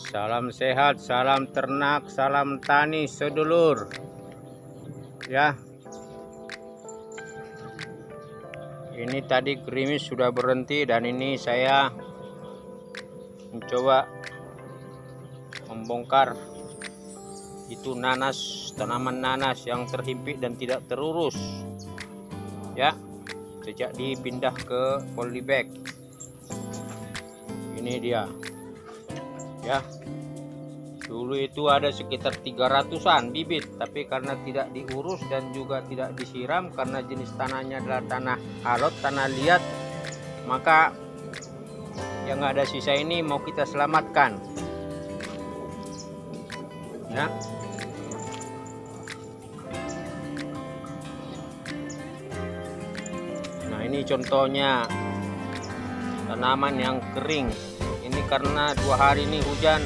Salam sehat, salam ternak, salam tani sedulur. Ya. Ini tadi gerimis sudah berhenti dan ini saya mencoba membongkar itu nanas, tanaman nanas yang terhimpit dan tidak terurus. Ya. Sejak dipindah ke polybag. Ini dia. Ya, dulu itu ada sekitar 300-an bibit, tapi karena tidak diurus dan juga tidak disiram karena jenis tanahnya adalah tanah alot, tanah liat, maka yang ada sisa ini mau kita selamatkan. Ya. Nah, ini contohnya tanaman yang kering. Ini karena 2 hari ini hujan,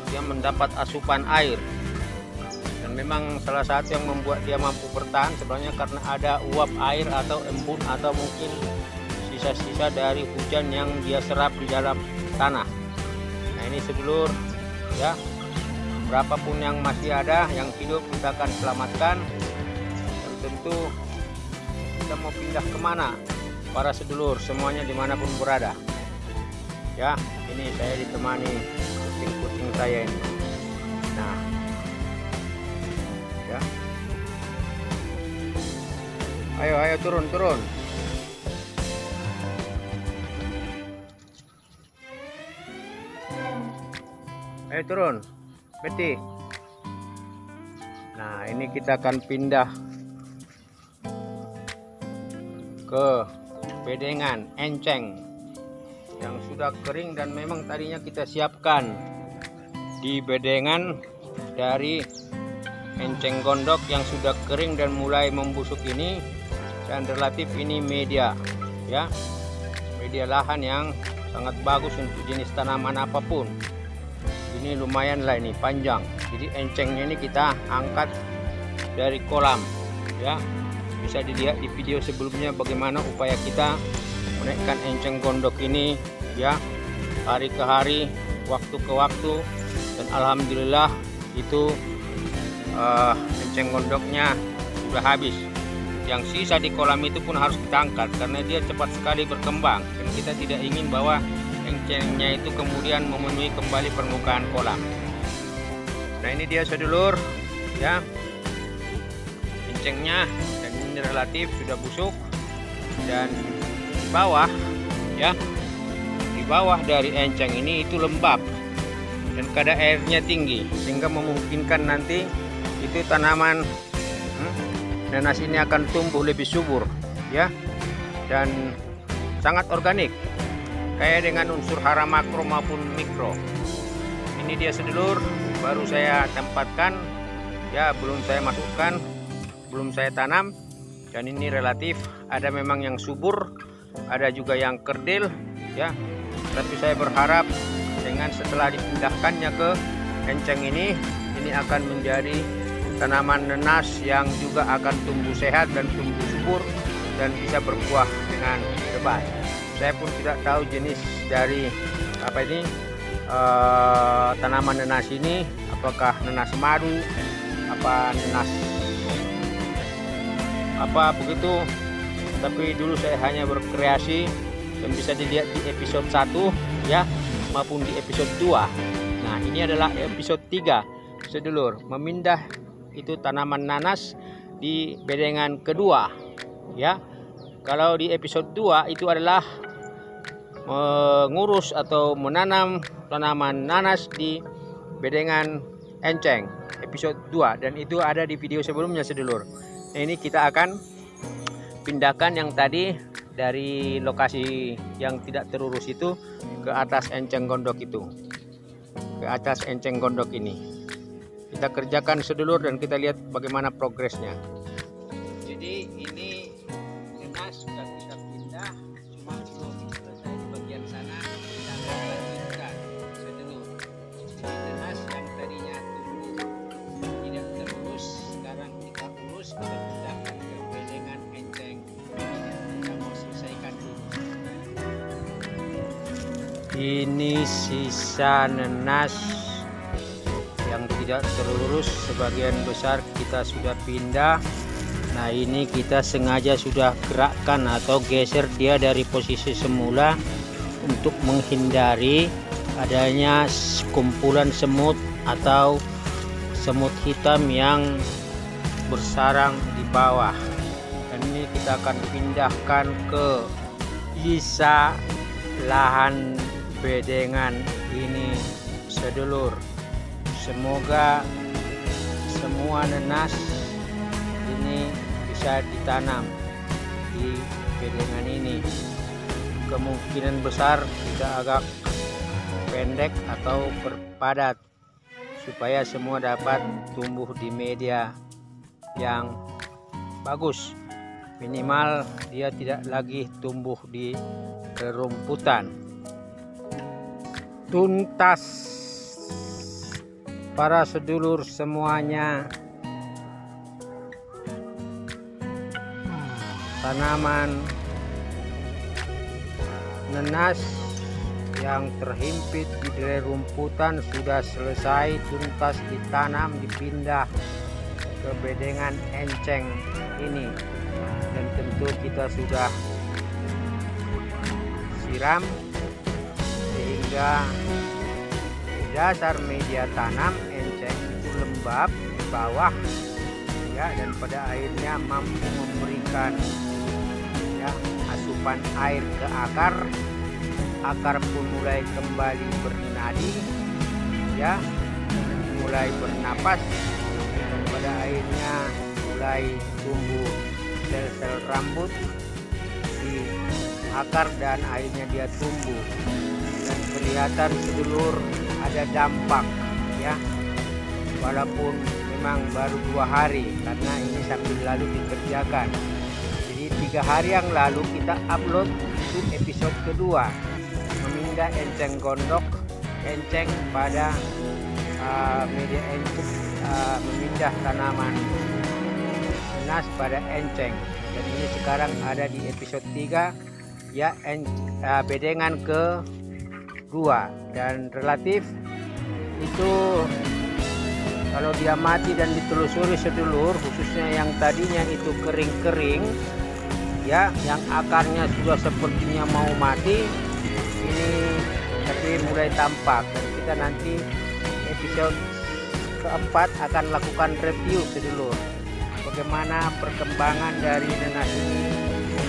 dia mendapat asupan air, dan memang salah satu yang membuat dia mampu bertahan sebenarnya karena ada uap air atau embun atau mungkin sisa-sisa dari hujan yang dia serap di dalam tanah. Nah, ini sedulur, ya, berapapun yang masih ada yang hidup kita akan selamatkan. Dan tentu kita mau pindah kemana para sedulur semuanya dimanapun berada. Ya, ini saya ditemani kucing-kucing saya ini. Nah, ya, ayo turun. Ayo turun, Betty. Nah, ini kita akan pindah ke bedengan enceng yang sudah kering dan memang tadinya kita siapkan di bedengan dari enceng gondok yang sudah kering dan mulai membusuk ini, dan relatif ini media, ya, media lahan yang sangat bagus untuk jenis tanaman apapun. Ini lumayan lah, ini panjang, jadi encengnya ini kita angkat dari kolam, ya. Bisa dilihat di video sebelumnya bagaimana upaya kita menaikkan enceng gondok ini, ya, hari ke hari, waktu ke waktu, dan alhamdulillah itu enceng gondoknya sudah habis. Yang sisa di kolam itu pun harus kita angkat karena dia cepat sekali berkembang, dan kita tidak ingin bahwa encengnya itu kemudian memenuhi kembali permukaan kolam. Nah, ini dia sedulur, ya, encengnya, dan ini relatif sudah busuk, dan di bawah, ya, di bawah dari enceng ini itu lembab dan kadar airnya tinggi sehingga memungkinkan nanti itu tanaman nanas ini akan tumbuh lebih subur, ya, dan sangat organik, kaya dengan unsur hara makro maupun mikro. Ini dia sedulur, baru saya tempatkan, ya, belum saya masukkan, belum saya tanam, dan ini relatif ada memang yang subur, ada juga yang kerdil, ya, tapi saya berharap dengan setelah dipindahkannya ke enceng ini akan menjadi tanaman nanas yang juga akan tumbuh sehat dan tumbuh subur dan bisa berbuah dengan lebat. Saya pun tidak tahu jenis dari apa ini tanaman nanas ini, apakah nanas madu, apa nanas apa begitu, tapi dulu saya hanya berkreasi dan bisa dilihat di episode 1, ya, maupun di episode 2. Nah, ini adalah episode 3 sedulur, memindah itu tanaman nanas di bedengan kedua, ya. Kalau di episode 2 itu adalah mengurus atau menanam tanaman nanas di bedengan enceng, episode 2, dan itu ada di video sebelumnya sedulur. Ini kita akan pindahkan yang tadi dari lokasi yang tidak terurus itu ke atas enceng gondok itu, ke atas enceng gondok ini. Kita kerjakan sedulur dan kita lihat bagaimana progresnya. Jadi ini nanas sudah kita pindah, cuma belum selesai di bagian sana, kita akan lanjutkan sedulur. Jadi nanas yang tadinya tumbuh tidak terurus, sekarang kita urus, kita pindahkan ke bedengan enceng. Kita mau selesaikan dulu. Ini sisa nenas yang tidak terurus, sebagian besar kita sudah pindah. Nah, ini kita sengaja sudah gerakkan atau geser dia dari posisi semula untuk menghindari adanya kumpulan semut atau semut hitam yang bersarang di bawah. Dan ini kita akan pindahkan ke sisa lahan bedengan ini, sedulur. Semoga semua nenas ini bisa ditanam di bedengan ini. Kemungkinan besar tidak agak pendek atau berpadat supaya semua dapat tumbuh di media yang bagus. Minimal dia tidak lagi tumbuh di rerumputan. Tuntas para sedulur semuanya, tanaman nenas yang terhimpit di rerumputan sudah selesai tuntas ditanam, dipindah ke bedengan enceng ini. Dan tentu kita sudah siram sehingga dasar media tanam enceng itu lembab di bawah ya, dan pada akhirnya mampu memberikan ya asupan air ke akar. Akar pun mulai kembali bernadi ya, mulai bernapas, dan pada akhirnya mulai tumbuh sel-sel rambut di akar dan akhirnya dia tumbuh. Dan kelihatan sedulur ada dampak ya, walaupun memang baru 2 hari karena ini sambil lalu dikerjakan. Jadi 3 hari yang lalu kita upload itu episode kedua, memindah enceng gondok, enceng pada media enceng, memindah tanaman nenas pada enceng. Dan ini sekarang ada di episode 3 ya, bedengan ke 2, dan relatif itu kalau dia mati dan ditelusuri sedulur, khususnya yang tadinya itu kering-kering ya, yang akarnya sudah sepertinya mau mati, ini tapi mulai tampak. Dan kita nanti episode keempat akan lakukan review sedulur bagaimana perkembangan dari nenas ini,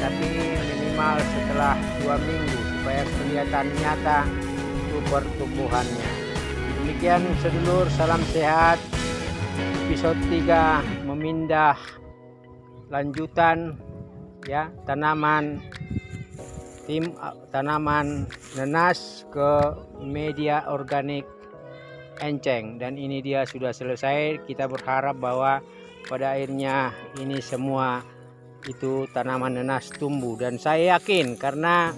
tapi minimal setelah 2 minggu supaya kelihatan nyata pertumbuhannya. Demikian sedulur, salam sehat. Episode 3 memindah lanjutan ya tanaman nenas ke media organik enceng, dan ini dia sudah selesai. Kita berharap bahwa pada akhirnya ini semua itu tanaman nenas tumbuh, dan saya yakin karena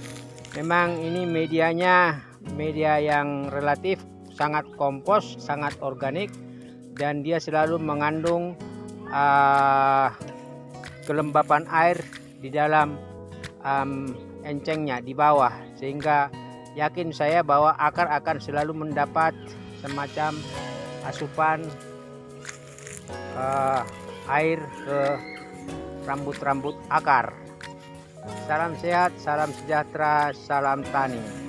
memang ini medianya media yang relatif sangat kompos, sangat organik, dan dia selalu mengandung kelembapan air di dalam encengnya di bawah, sehingga yakin saya bahwa akar akan selalu mendapat semacam asupan air ke rambut-rambut akar. Salam sehat, salam sejahtera, salam tani.